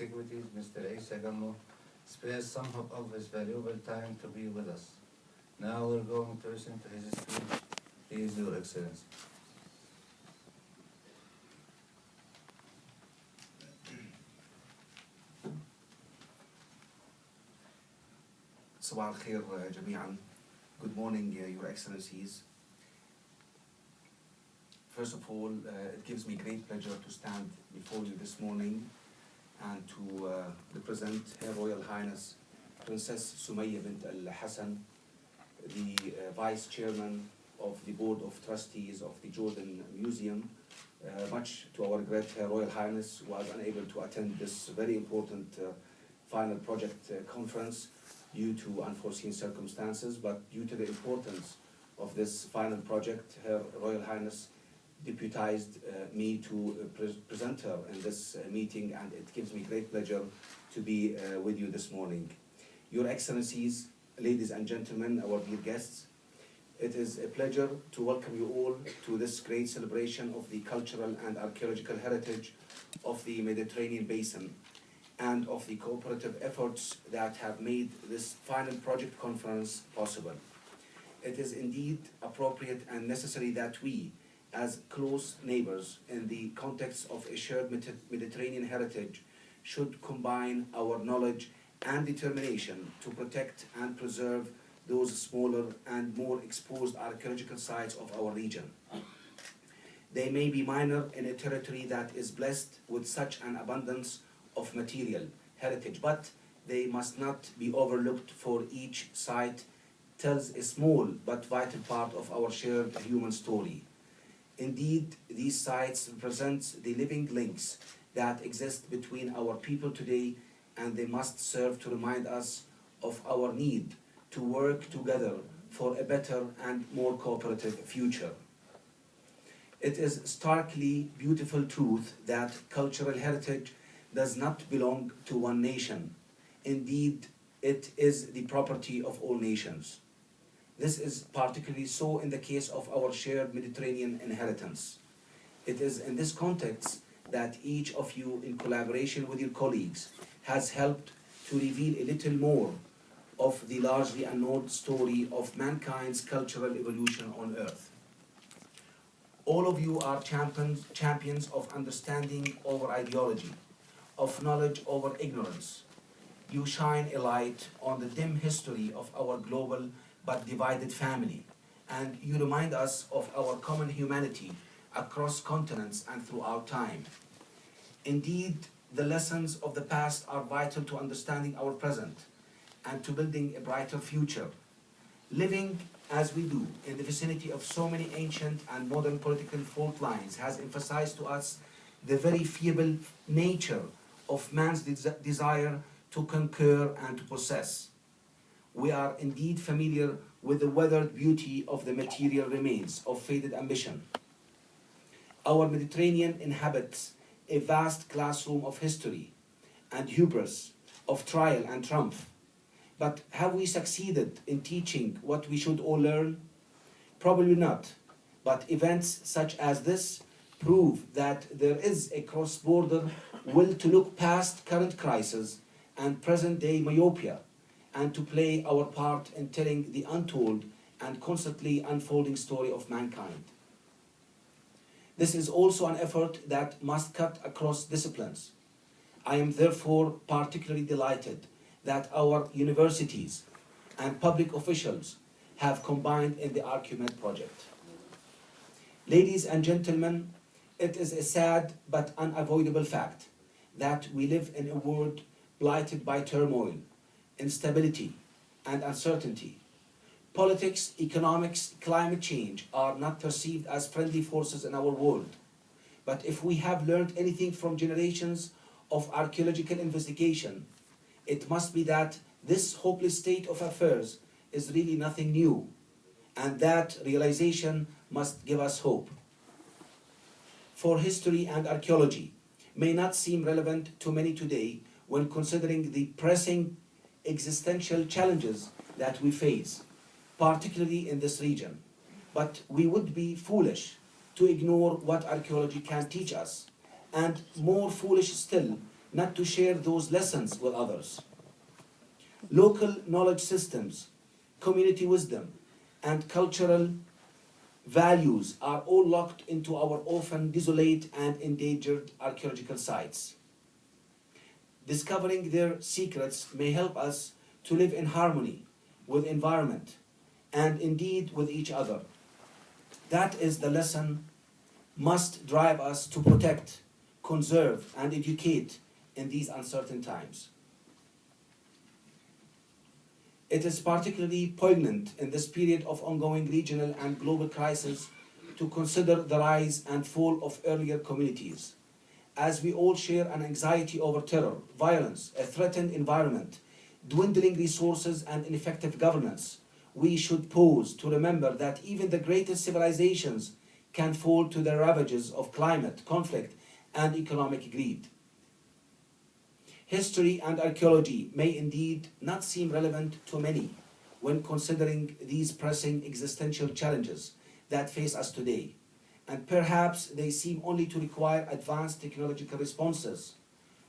Antiquities, Mr. Issa Gamouh, spares some of his valuable time to be with us. Now we're going to listen to his speech. He is Your Excellency. صباح الخير جميعا. Good morning, Your Excellencies. First of all, it gives me great pleasure to stand before you this morning and to represent Her Royal Highness Princess Sumaya Bint Hassan, the Vice Chairman of the Board of Trustees of the Jordan Museum. Much to our regret, Her Royal Highness was unable to attend this very important final project conference due to unforeseen circumstances, but due to the importance of this final project, Her Royal Highness deputized me to present her in this meeting, and it gives me great pleasure to be with you this morning. Your Excellencies, ladies and gentlemen, our dear guests, it is a pleasure to welcome you all to this great celebration of the cultural and archaeological heritage of the Mediterranean Basin and of the cooperative efforts that have made this final project conference possible. It is indeed appropriate and necessary that we, as close neighbors in the context of a shared Mediterranean heritage, should combine our knowledge and determination to protect and preserve those smaller and more exposed archaeological sites of our region. They may be minor in a territory that is blessed with such an abundance of material heritage, but they must not be overlooked, for each site tells a small but vital part of our shared human story. Indeed, these sites represent the living links that exist between our people today, and they must serve to remind us of our need to work together for a better and more cooperative future. It is starkly beautiful truth that cultural heritage does not belong to one nation. Indeed, it is the property of all nations. This is particularly so in the case of our shared Mediterranean inheritance. It is in this context that each of you, in collaboration with your colleagues, has helped to reveal a little more of the largely unknown story of mankind's cultural evolution on Earth. All of you are champions of understanding over ideology, of knowledge over ignorance. You shine a light on the dim history of our global but divided family, and you remind us of our common humanity across continents and throughout time. Indeed, the lessons of the past are vital to understanding our present and to building a brighter future. Living as we do in the vicinity of so many ancient and modern political fault lines has emphasized to us the very feeble nature of man's desire to conquer and to possess. We are indeed familiar with the weathered beauty of the material remains of faded ambition. Our Mediterranean inhabits a vast classroom of history and hubris, of trial and triumph. But have we succeeded in teaching what we should all learn? Probably not. But events such as this prove that there is a cross-border will to look past current crisis and present-day myopia, and to play our part in telling the untold and constantly unfolding story of mankind. This is also an effort that must cut across disciplines. I am therefore particularly delighted that our universities and public officials have combined in the ArcheoMed Project. Ladies and gentlemen, it is a sad but unavoidable fact that we live in a world blighted by turmoil, instability, and uncertainty. Politics, economics, climate change are not perceived as friendly forces in our world. But if we have learned anything from generations of archaeological investigation, it must be that this hopeless state of affairs is really nothing new, and that realization must give us hope. For history and archaeology may not seem relevant to many today when considering the pressing existential challenges that we face, particularly in this region. But we would be foolish to ignore what archaeology can teach us, and more foolish still not to share those lessons with others. Local knowledge systems, community wisdom, and cultural values are all locked into our often desolate and endangered archaeological sites. Discovering their secrets may help us to live in harmony with environment and indeed with each other. That is the lesson must drive us to protect, conserve, and educate in these uncertain times. It is particularly poignant in this period of ongoing regional and global crisis to consider the rise and fall of earlier communities. As we all share an anxiety over terror, violence, a threatened environment, dwindling resources, and ineffective governance, we should pause to remember that even the greatest civilizations can fall to the ravages of climate, conflict, and economic greed. History and archaeology may indeed not seem relevant to many when considering these pressing existential challenges that face us today, and perhaps they seem only to require advanced technological responses.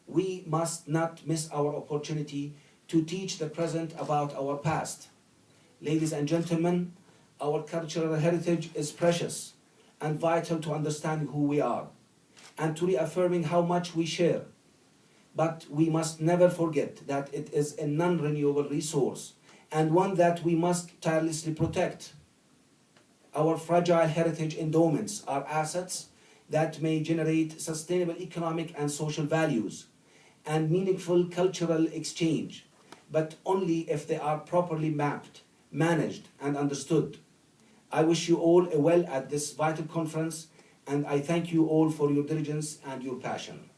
We must not miss our opportunity to teach the present about our past. Ladies and gentlemen, our cultural heritage is precious and vital to understanding who we are and to reaffirming how much we share. But we must never forget that it is a non-renewable resource and one that we must tirelessly protect. Our fragile heritage endowments are assets that may generate sustainable economic and social values and meaningful cultural exchange, but only if they are properly mapped, managed, and understood. I wish you all a well at this vital conference, and I thank you all for your diligence and your passion.